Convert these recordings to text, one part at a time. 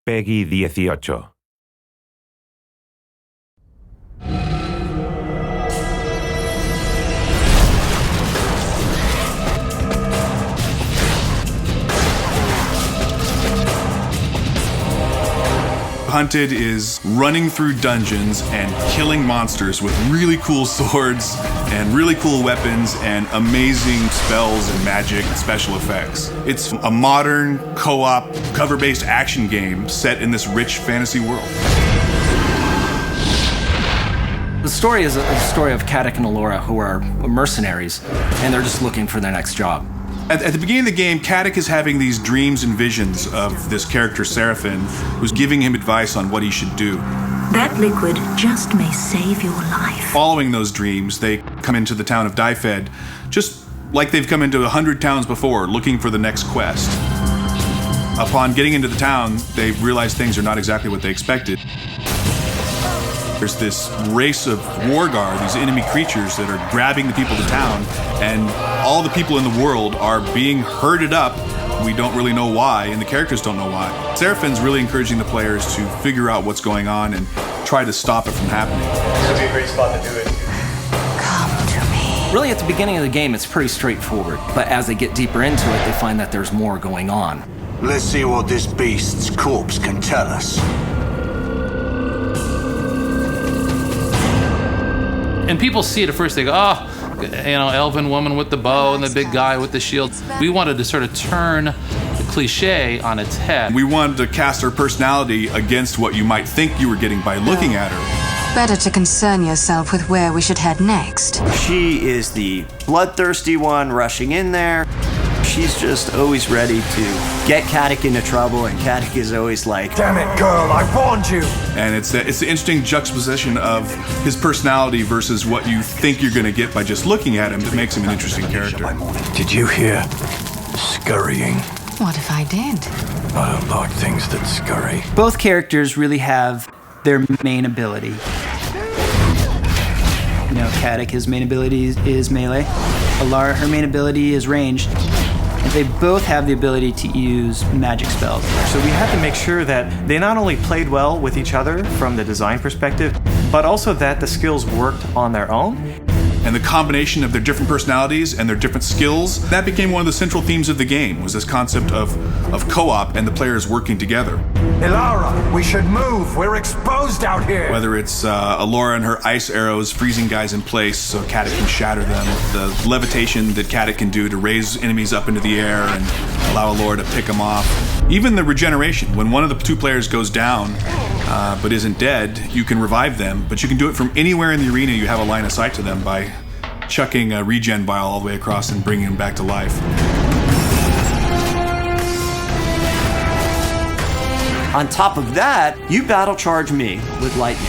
Peggy 18. Hunted is running through dungeons and killing monsters with really cool swords and really cool weapons and amazing spells and magic and special effects. It's a modern, co-op, cover-based action game set in this rich fantasy world. The story is a story of Caddick and Allura, who are mercenaries, and they're just looking for their next job. At the beginning of the game, Caddick is having these dreams and visions of this character, Seraphin, who's giving him advice on what he should do. That liquid just may save your life. Following those dreams, they come into the town of Dyfed, just like they've come into 100 towns before, looking for the next quest. Upon getting into the town, they realize things are not exactly what they expected. There's this race of war guard, these enemy creatures that are grabbing the people of the town, and all the people in the world are being herded up. We don't really know why, and the characters don't know why. Seraphin's really encouraging the players to figure out what's going on and try to stop it from happening. This would be a great spot to do it. Come to me. Really, at the beginning of the game, it's pretty straightforward, but as they get deeper into it, they find that there's more going on. Let's see what this beast's corpse can tell us. And people see it at first, they go, oh, elven woman with the bow and the big guy with the shield. We wanted to sort of turn the cliche on its head. We wanted to cast her personality against what you might think you were getting by looking at her. Better to concern yourself with where we should head next. She is the bloodthirsty one rushing in there. She's just always ready to get Caddick into trouble, and Caddick is always like, Damn it, girl, I warned you! And it's the interesting juxtaposition of his personality versus what you think you're going to get by just looking at him that makes him an interesting character. Did you hear scurrying? What if I did? I don't like things that scurry. Both characters really have their main ability. Caddick, his main ability is melee. Allura, her main ability is ranged. And they both have the ability to use magic spells. So we had to make sure that they not only played well with each other from the design perspective, but also that the skills worked on their own. And the combination of their different personalities and their different skills, that became one of the central themes of the game, was this concept of co-op and the players working together. Allura, we should move. We're exposed out here. Whether it's Allura and her ice arrows freezing guys in place so Caddick can shatter them, the levitation that Caddick can do to raise enemies up into the air and allow Allura to pick them off. Even the regeneration, when one of the two players goes down but isn't dead, you can revive them, but you can do it from anywhere in the arena. You have a line of sight to them by chucking a regen vial all the way across and bringing them back to life. on top of that, you battle charge me with lightning.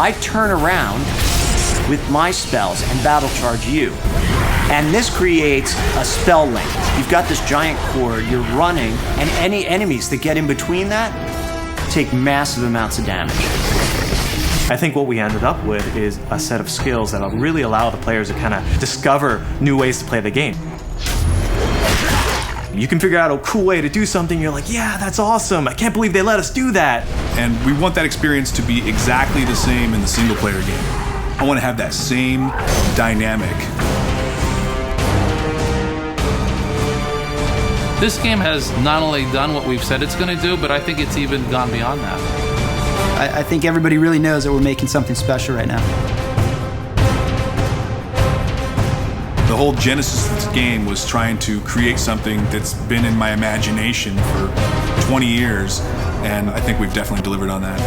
I turn around with my spells and battle charge you. And this creates a spell link. You've got this giant cord, you're running, and any enemies that get in between that take massive amounts of damage. I think what we ended up with is a set of skills that'll really allow the players to kind of discover new ways to play the game. You can figure out a cool way to do something, you're like, yeah, that's awesome, I can't believe they let us do that. And we want that experience to be exactly the same in the single player game. I want to have that same dynamic. This game has not only done what we've said it's going to do, but I think it's even gone beyond that. I think everybody really knows that we're making something special right now. The whole genesis of this game was trying to create something that's been in my imagination for 20 years, and I think we've definitely delivered on that.